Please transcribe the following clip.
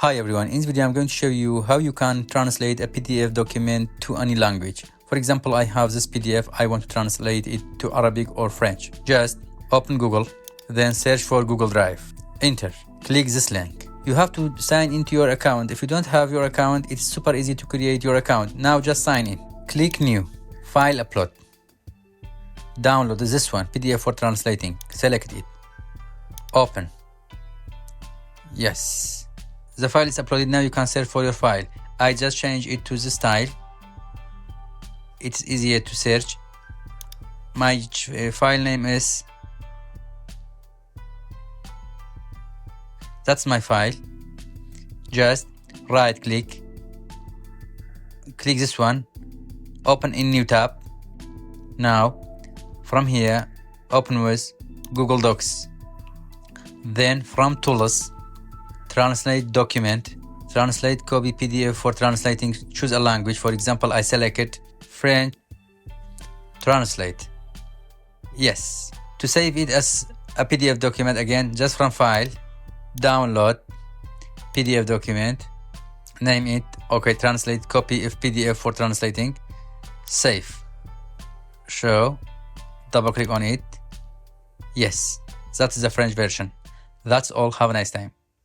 Hi everyone, in this video I'm going to show you how you can translate a PDF document to any language. For example, I have this PDF, I want to translate it to Arabic or French. Just open Google, then search for Google Drive. Enter, click this link. You have to sign into your account. If you don't have your account, it's super easy to create your account. Now just sign in. Click New, File Upload. Download this one, PDF for translating. Select it. Open. Yes. The file is uploaded. Now you can search for your file. I just changed it to this style. It's easier to search. My file name is... That's my file. Just right click. Click this one. Open in new tab. Now, from here, open with Google Docs. Then from Tools, Translate Document, Translate Copy PDF for translating, choose a language. For example, I selected French, Translate. Yes. To save it as a PDF document, again, just from File, Download, PDF document, name it, okay, Translate Copy of PDF for translating, Save, Show, double click on it. Yes, that is the French version. That's all. Have a nice time.